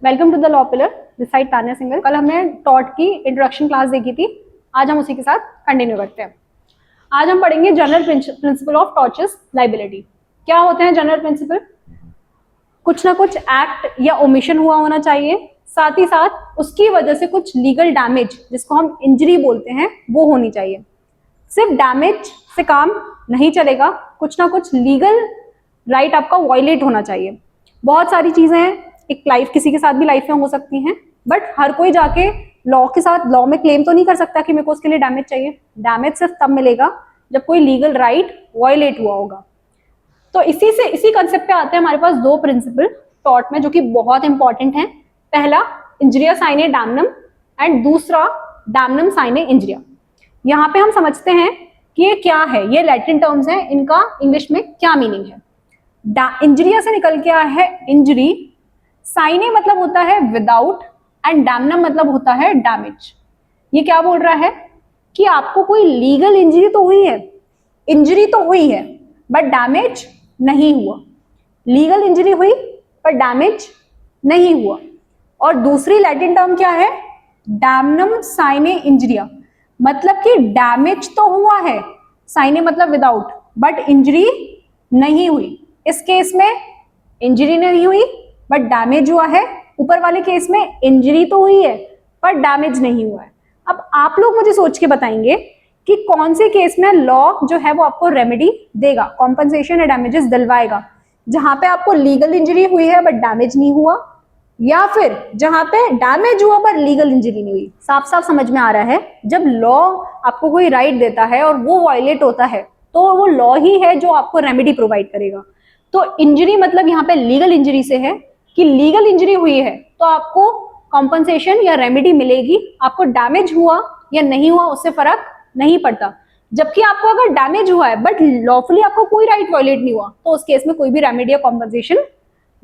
Welcome to the Law Pillar, this side Tanya Singhal. कल हमने tort की इंट्रोडक्शन क्लास देखी थी, आज हम उसी के साथ कंटिन्यू करते हैं। आज हम पढ़ेंगे general principle of tortuous liability. क्या होते हैं जनरल प्रिंसिपल? कुछ ना कुछ एक्ट या ओमिशन हुआ होना चाहिए, साथ ही साथ उसकी वजह से कुछ लीगल डैमेज, जिसको हम इंजरी बोलते हैं, वो होनी चाहिए। सिर्फ डैमेज से काम नहीं चलेगा, कुछ ना कुछ लीगल राइट आपका वायलेट होना चाहिए। बहुत सारी चीजें हैं, एक लाइफ, किसी के साथ भी लाइफ में हो सकती हैं, बट हर कोई जाके लॉ के साथ लॉ में क्लेम तो नहीं कर सकता कि मेरे को उसके लिए डैमेज चाहिए। डैमेज सिर्फ तब मिलेगा जब कोई लीगल राइट वायलेट हुआ होगा। तो इसी कंसेप्ट पे आते हैं हमारे पास दो प्रिंसिपल टॉर्ट में, जो कि बहुत इंपॉर्टेंट है। पहला इंजरिया साइने डैमनम एंड दूसरा डैमनम साइने इंजरिया। यहाँ पे हम समझते हैं कि ये क्या है, ये लैटिन टर्म्स हैं, इनका इंग्लिश में क्या मीनिंग है। इंजरिया से निकल के आया है इंजरी, साइने मतलब होता है विदाउट एंड डैमनम मतलब होता है डैमेज। ये क्या बोल रहा है कि आपको कोई लीगल इंजरी तो हुई है, इंजरी तो हुई है बट डैमेज नहीं हुआ। लीगल इंजरी हुई पर डैमेज नहीं हुआ। और दूसरी लैटिन टर्म क्या है? डैमनम साइने इंजरिया, मतलब कि डैमेज तो हुआ है, साइने मतलब विदाउट, बट इंजरी नहीं हुई। इस केस में इंजरी नहीं हुई बट डैमेज हुआ है, ऊपर वाले केस में इंजरी तो हुई है पर डैमेज नहीं हुआ है। अब आप लोग मुझे सोच के बताएंगे कि कौन से केस में लॉ जो है वो आपको रेमेडी देगा, कॉम्पनसेशन या डैमेजेस दिलवाएगा, जहां पे आपको लीगल इंजरी हुई है बट डैमेज नहीं हुआ, या फिर जहां पे डैमेज हुआ पर लीगल इंजरी नहीं हुई। साफ साफ समझ में आ रहा है, जब लॉ आपको कोई राइट देता है और वो वायलेट होता है तो वो लॉ ही है जो आपको रेमेडी प्रोवाइड करेगा। तो इंजरी मतलब यहाँ पे लीगल इंजरी से है कि लीगल इंजरी हुई है तो आपको कॉम्पनसेशन या रेमेडी मिलेगी। आपको डैमेज हुआ या नहीं हुआ उससे फर्क नहीं पड़ता। जबकि आपको अगर डैमेज हुआ है बट लॉफुली आपको कोई राइट वायलेट नहीं हुआ तो उस केस में कोई भी रेमेडी या कॉम्पनसेशन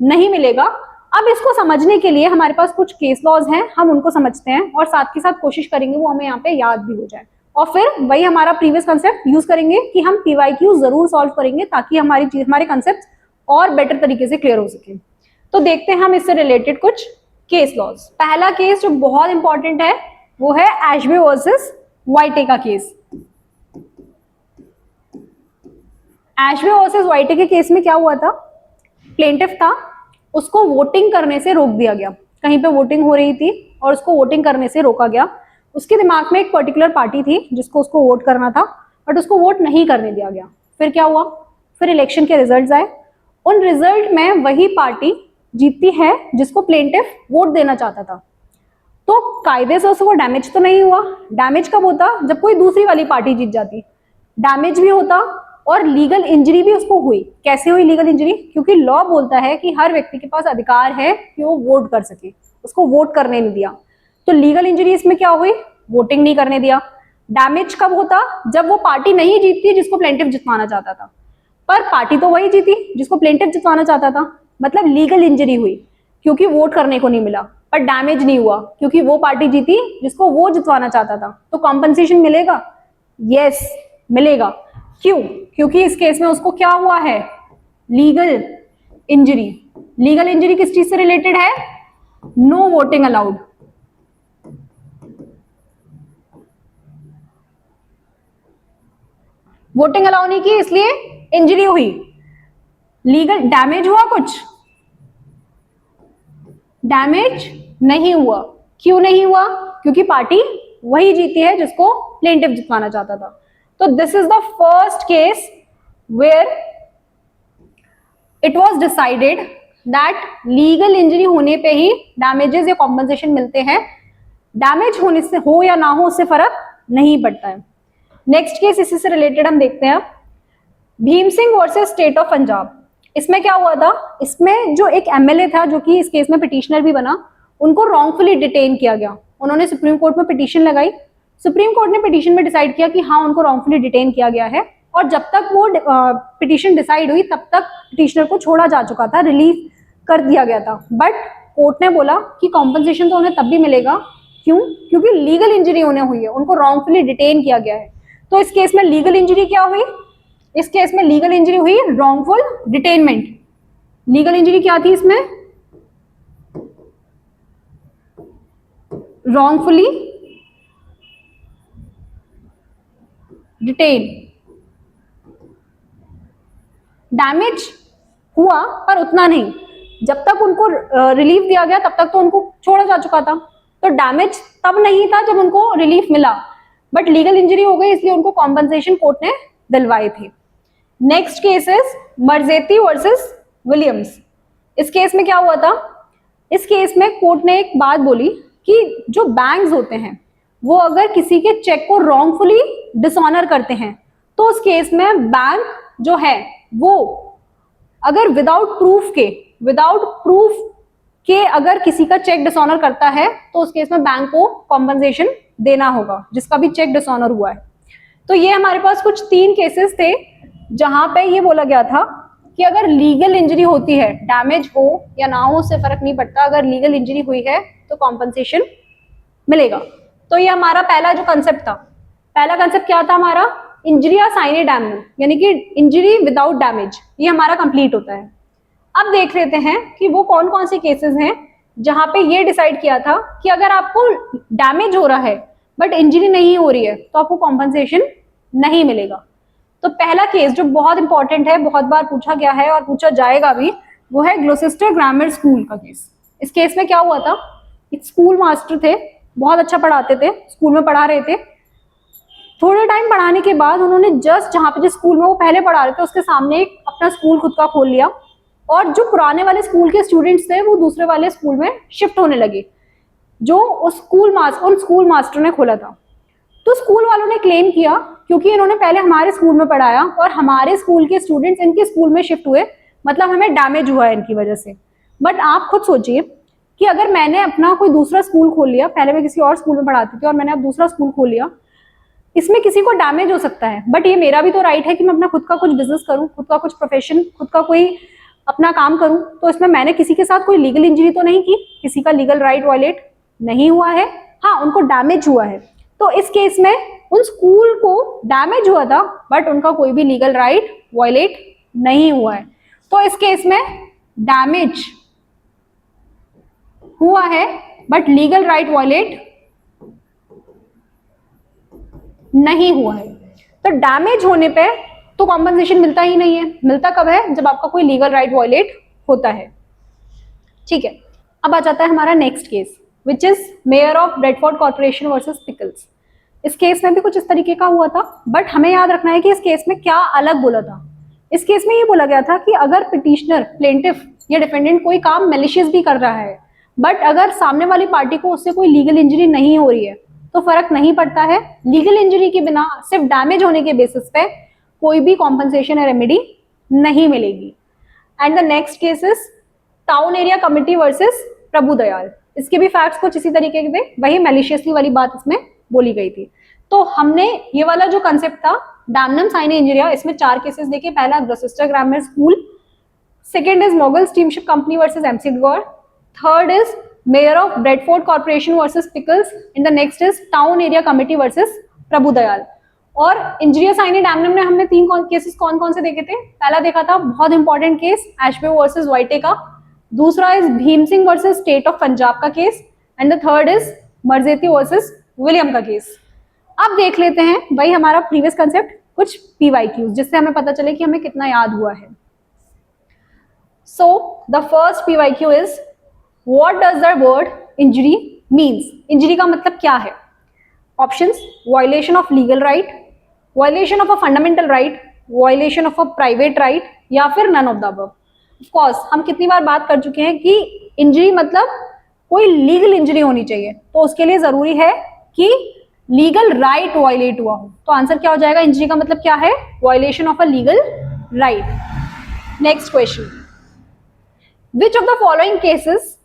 नहीं मिलेगा। अब इसको समझने के लिए हमारे पास कुछ केस लॉज हैं, हम उनको समझते हैं और साथ के साथ कोशिश करेंगे वो हमें यहाँ पे याद भी हो जाए। और फिर वही हमारा प्रीवियस कंसेप्ट यूज करेंगे कि हम पीवाईक्यू जरूर सॉल्व करेंगे ताकि हमारे कंसेप्ट और बेटर तरीके से क्लियर हो सके। तो देखते हैं हम इससे रिलेटेड कुछ केस लॉज। पहला केस जो बहुत इंपॉर्टेंट है वो है एशबे वर्सेस व्हाइटे का केस। एशबे वर्सेस व्हाइटे के केस में क्या हुआ था? प्लेंटिफ था, उसको वोटिंग करने से रोक दिया गया। कहीं पे वोटिंग हो रही थी और उसको वोटिंग करने से रोका गया। उसके दिमाग में एक पर्टिकुलर पार्टी थी जिसको उसको वोट करना था, बट उसको वोट नहीं करने दिया गया। फिर क्या हुआ? फिर इलेक्शन के रिजल्ट्स आए, उन रिजल्ट में वही पार्टी जीतती है जिसको प्लेंटिफ वोट देना चाहता था। तो कायदे से उसको डैमेज तो नहीं हुआ। डैमेज कब होता? जब कोई दूसरी वाली पार्टी जीत जाती। डैमेज भी होता और लीगल इंजरी भी उसको हुई। कैसे हुई लीगल इंजरी? क्योंकि लॉ बोलता है कि हर व्यक्ति के पास अधिकार है कि वो वोट कर सके, उसको वोट करने नहीं दिया। तो लीगल इंजरी इसमें क्या हुई? वोटिंग नहीं करने दिया। डैमेज कब होता? जब वो पार्टी नहीं जीतती जिसको प्लेंटिफ जितवाना चाहता था, पर पार्टी तो वही जीती जिसको प्लेंटिफ जितवाना चाहता था। मतलब लीगल इंजरी हुई क्योंकि वोट करने को नहीं मिला, पर डैमेज नहीं हुआ क्योंकि वो पार्टी जीती जिसको वो जितवाना चाहता था। तो कॉम्पनसेशन मिलेगा? यस मिलेगा। क्यों? क्योंकि इस केस में उसको क्या हुआ है? Legal injury. लीगल इंजरी किस चीज से रिलेटेड है? No voting allowed. Voting allow नहीं की इसलिए इंजरी हुई। लीगल डैमेज हुआ? कुछ डैमेज नहीं हुआ। क्यों नहीं हुआ? क्योंकि पार्टी वही जीती है जिसको प्लेंटिफ जितवाना चाहता था। तो this is the first case where it was decided that legal injury होने पे ही डैमेजेस या कॉम्पनसेशन मिलते हैं। डैमेज होने से हो या ना हो उससे फर्क नहीं पड़ता है। नेक्स्ट केस इसी से रिलेटेड हम देखते हैं, Bhim Singh versus state of Punjab. इसमें क्या हुआ था? इसमें जो एक एमएलए था जो कि इस केस में पिटिशनर भी बना, उनको रॉन्गफुली डिटेन किया गया। उन्होंने सुप्रीम कोर्ट में पिटीशन लगाई। सुप्रीम कोर्ट ने पिटीशन में डिसाइड किया कि हाँ उनको रॉन्गफुली डिटेन किया गया है, और जब तक वो पिटीशन डिसाइड हुई तब तक पिटिशनर को छोड़ा जा चुका था, रिलीज कर दिया गया था। बट कोर्ट ने बोला कि कॉम्पनसेशन तो उन्हें तब भी मिलेगा। क्यों? क्योंकि लीगल इंजरी उन्हें हुई है, उनको रॉन्गफुली डिटेन किया गया है। तो इस केस में लीगल इंजरी क्या हुई? इस केस में लीगल इंजरी हुई रॉन्गफुल डिटेनमेंट। लीगल इंजरी क्या थी इसमें? wrongfully detain, डैमेज हुआ पर उतना नहीं, जब तक उनको रिलीफ दिया गया तब तक तो उनको छोड़ा जा चुका था, तो डैमेज तब नहीं था जब उनको रिलीफ मिला, बट लीगल इंजरी हो गई इसलिए उनको कॉम्पनसेशन कोर्ट ने दिलवाए थे। Next case is Marzetti versus Williams. इस केस में क्या हुआ था, इस केस में कोर्ट ने एक बात बोली कि जो बैंक्स होते हैं वो अगर किसी के चेक को रॉन्गफुली डिसऑनर करते हैं तो उस केस में बैंक जो है वो अगर विदाउट प्रूफ के अगर किसी का चेक डिसऑनर करता है तो उस केस में बैंक को कॉम्पनसेशन देना होगा जिसका भी चेक डिसऑनर हुआ है। तो ये हमारे पास कुछ 3 केसेस थे जहां पे ये बोला गया था कि अगर लीगल इंजरी होती है, डैमेज हो या ना हो उससे फर्क नहीं पड़ता, अगर लीगल इंजरी हुई है तो कॉम्पनसेशन मिलेगा। तो ये हमारा पहला जो कंसेप्ट था, पहला कंसेप्ट क्या था हमारा, इंजरिया साइने डैमनम, यानी कि इंजरी विदाउट डैमेज, ये हमारा कंप्लीट होता है। अब देख लेते हैं कि वो कौन कौन से केसेस हैं जहां पे ये डिसाइड किया था कि अगर आपको डैमेज हो रहा है बट इंजरी नहीं हो रही है तो आपको कॉम्पनसेशन नहीं मिलेगा। तो पहला केस जो बहुत इंपॉर्टेंट है, बहुत बार पूछा गया है और पूछा जाएगा भी, वो है ग्लोसेस्टर ग्रामर स्कूल का केस। इस केस में क्या हुआ था, एक स्कूल मास्टर थे, बहुत अच्छा पढ़ाते थे, स्कूल में पढ़ा रहे थे। थोड़े टाइम पढ़ाने के बाद उन्होंने जस्ट जहाँ पे जिस स्कूल में वो पहले पढ़ा रहे थे उसके सामने एक अपना स्कूल खुद का खोल लिया और जो पुराने वाले स्कूल के स्टूडेंट्स थे वो दूसरे वाले स्कूल में शिफ्ट होने लगे जो उन स्कूल मास्टर ने खोला था। तो स्कूल वालों ने क्लेम किया क्योंकि इन्होंने पहले हमारे स्कूल में पढ़ाया और हमारे स्कूल के स्टूडेंट्स इनके स्कूल में शिफ्ट हुए, मतलब हमें डैमेज हुआ है इनकी वजह से। बट आप खुद सोचिए कि अगर मैंने अपना कोई दूसरा स्कूल खोल लिया, पहले मैं किसी और स्कूल में पढ़ाती थी और मैंने अब दूसरा स्कूल खोल लिया, इसमें किसी को डैमेज हो सकता है, बट ये मेरा भी तो राइट है कि मैं अपना खुद का कुछ बिजनेस करूं, खुद का कुछ प्रोफेशन, खुद का कोई अपना काम करूं। तो इसमें मैंने किसी के साथ कोई लीगल इंजरी तो नहीं की, किसी का लीगल राइट वायलेट नहीं हुआ है, हाँ उनको डैमेज हुआ है। तो इस केस में उन स्कूल को डैमेज हुआ था बट उनका कोई भी लीगल राइट वायलेट नहीं हुआ है। तो इस केस में डैमेज हुआ है बट लीगल राइट वायलेट नहीं हुआ है। तो डैमेज होने पे तो कॉम्पनसेशन मिलता ही नहीं है, मिलता कब है, जब आपका कोई लीगल राइट वायलेट होता है। ठीक है, अब आ जाता है हमारा next case which is mayor of Bradford corporation versus pickles. इस केस में भी कुछ इस तरीके का हुआ था, बट हमें याद रखना है कि इस केस में क्या अलग बोला था। इस केस में ये बोला गया था कि अगर पिटिशनर, प्लेंटिफ या डिफेंडेंट कोई काम मैलिशियस भी कर रहा है बट अगर सामने वाली पार्टी को उससे कोई लीगल इंजरी नहीं हो रही है तो फर्क नहीं पड़ता है, लीगल इंजरी के बिना सिर्फ डैमेज होने के बेसिस पे कोई भी कॉम्पनसेशन या रेमेडी नहीं मिलेगी। And the next case is town area committee versus Prabhu Dayal. इसके भी फैक्ट्स कुछ इसी तरीके के थे, वही मैलिशियसली वाली बात इसमें बोली गई थी। तो हमने ये वाला जो कंसेप्ट था डैमनम साइने इंजरिया, इसमें 4 केसेस देखे। पहला Gloucester grammar school, second is Mogul steamship company versus MC Gow, third is mayor of Bradford corporation versus Pickles, and the next is town area committee versus Prabhu Dayal. और इंजरिया साइने डैमनम में हमने 3 cases कौन कौन से देखे थे। पहला देखा था बहुत important case Ashby versus White का, दूसरा is Bhim Singh versus state of Punjab का case, and the third is Marzetti versus William का केस। अब देख लेते हैं भाई हमारा प्रीवियस कंसेप्ट कुछ पीवाईक्यूज जिससे हमें पता चले कि हमें कितना याद हुआ है। So the first PYQ is what does the word injury means. Injury का मतलब क्या है? Options, violation of legal right, violation of a fundamental right, violation of a private right, या फिर none of the above. Of course हम कितनी बार बात कर चुके हैं कि इंजरी मतलब कोई लीगल इंजरी होनी चाहिए, तो उसके लिए जरूरी है कि लीगल राइट वायलेट हुआ हो। तो आंसर क्या हो जाएगा? इंजरी का मतलब क्या है? Violation of a legal right. Next question, which of the following cases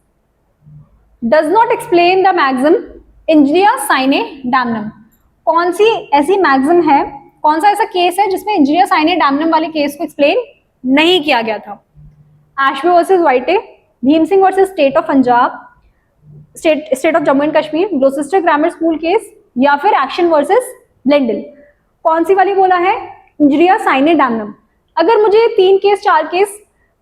does not explain the maxim injuria sine damnum. कौन सी ऐसी मैक्सिम है, कौन सा ऐसा केस है जिसमें इंजरिया साइने डैमनम वाले केस को एक्सप्लेन नहीं किया गया था? Ashby versus White, Bhim Singh versus state of Punjab, state of Jammu and Kashmir, Gloucester grammar school case, या फिर एक्शन वर्सेस ब्लेंडल। कौन सी वाली बोला है? इंजरिया साइने डैमनम। अगर मुझे 3 केस 4 केस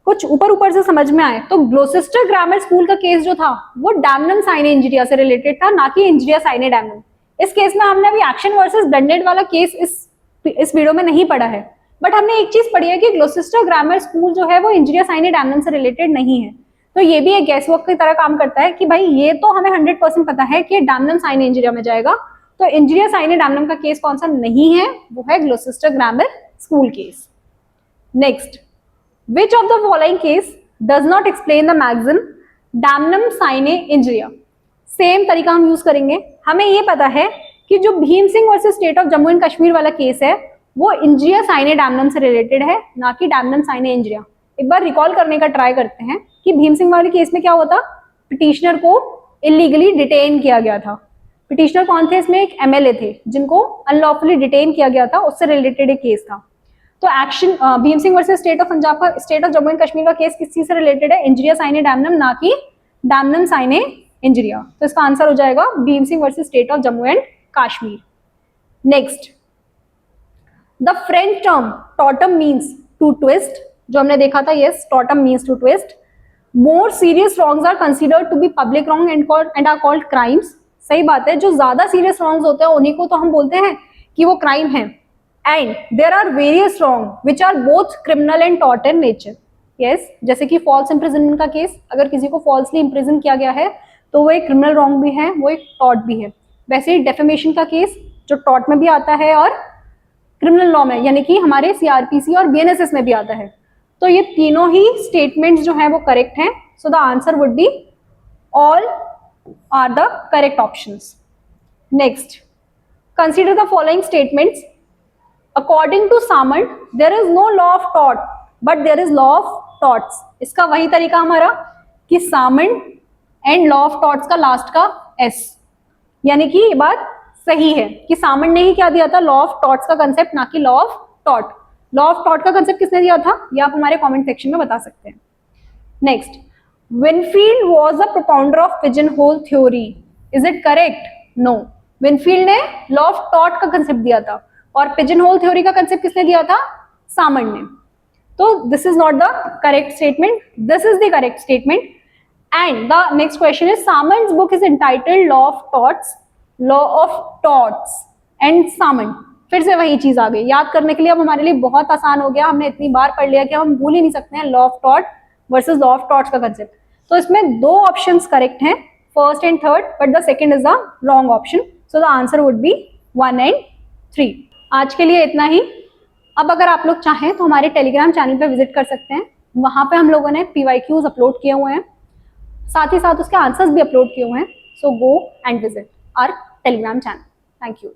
कुछ ऊपर ऊपर से समझ में आए तो ग्लोसेस्टर ग्रामर स्कूल का केस जो था वो डैमनम साइने इंजीरिया से रिलेटेड था, ना कि इंजीरिया साइने डैमनम। इस केस में हमने अभी एक्शन वर्सेस ब्लेंडेड वाला केस इस वीडियो में नहीं पढ़ा है, बट हमने एक चीज पढ़ी है कि ग्लोसेस्टर ग्रामर स्कूल जो है वो इंजीरिया साइने डैमनम से रिलेटेड नहीं है। तो ये भी एक गैस वर्क की तरह काम करता है कि भाई ये तो हमें 100% पता है कि डैमनम साइने इंजीरिया में जाएगा, तो इंजीरिया साइने डैमनम का केस कौन सा नहीं है, वो है Gloucester grammar school case. Next, which of the following case does not explain the maxim damnum sine injuria? Same तरीका हम यूज करेंगे। हमें ये पता है कि जो Bhim Singh versus state of Jammu and Kashmir वाला केस है वो इंजीरिया साइने डैमनम से रिलेटेड है, ना कि डैमनम साइने इंजीरिया। एक बार रिकॉल करने का ट्राई करते हैं कि भीम सिंह वाले केस में क्या हुआ था, पिटिशनर को इलीगली डिटेन किया गया था। पिटिशनर कौन थे इसमें, एक एमएलए थे जिनको अनलॉफुली डिटेन किया गया था, उससे रिलेटेड एक केस था। तो action Bhim Singh versus state of Punjab का, state of Jammu and Kashmir का केस किस चीज से रिलेटेड है, इंजीरिया साइने डैमनम, ना कि डैमनम साइने इंजीरिया। तो इसका आंसर हो जाएगा Bhim Singh versus state of Jammu and Kashmir. Next, the French term tortum means to twist, जो हमने देखा था, yes tortum means to twist. More serious wrongs are considered to be public wrong and are called crimes. सही बात है, जो ज्यादा सीरियस रॉन्ग्स होते हैं उन्हीं को तो हम बोलते हैं कि वो क्राइम है। And there are various wrong which are both criminal and tort in nature. Yes, जैसे कि false imprisonment का केस, अगर किसी को falsely imprison किया गया है तो वो एक criminal wrong भी है, वो एक tort भी है। वैसे ही defamation का केस जो tort में भी आता है और criminal law में, यानी कि हमारे CRPC और BNSS में भी आता है। तो ये तीनों ही statements जो है वो correct हैं। So the answer would be all are the correct options. Next, consider the following statements. According to Samand, there is no law of tort, but there is law of torts. इसका वही तरीका हमारा कि Samand and law of torts का last का S, यानी कि ये बात सही है कि Samand ने ही क्या दिया था, लॉ ऑफ टॉर्ट्स का कंसेप्ट, ना कि law of taught. Law of टॉट का कंसेप्ट किसने दिया था, ये आप हमारे कमेंट सेक्शन में बता सकते हैं। Next, Winfield was a propounder of pigeon hole theory, is it correct? No, Winfield ने लॉ ऑफ टॉट का कंसेप्ट दिया था और पिजन होल थ्योरी का कंसेप्ट किसने दिया था, Samand ने। तो this is not the correct statement, this is the correct statement. And the next question is, Samand's book is entitled Law of Torts, Law of Torts and Samand। फिर से वही चीज आ गई, याद करने के लिए अब हमारे लिए बहुत आसान हो गया, हमने इतनी बार पढ़ लिया कि हम भूल ही नहीं सकते हैं law of taught versus law of torts का कंसेप्ट। तो इसमें दो ऑप्शंस करेक्ट हैं, first and third, but the second is the wrong option. So the answer would be 1 and 3। आज के लिए इतना ही। अब अगर आप लोग चाहें तो हमारे टेलीग्राम चैनल पे विजिट कर सकते हैं, वहां पे हम लोगों ने PYQs अपलोड किए हुए हैं, साथ ही साथ उसके आंसर्स भी अपलोड किए हुए हैं। So go and visit our Telegram channel. Thank you.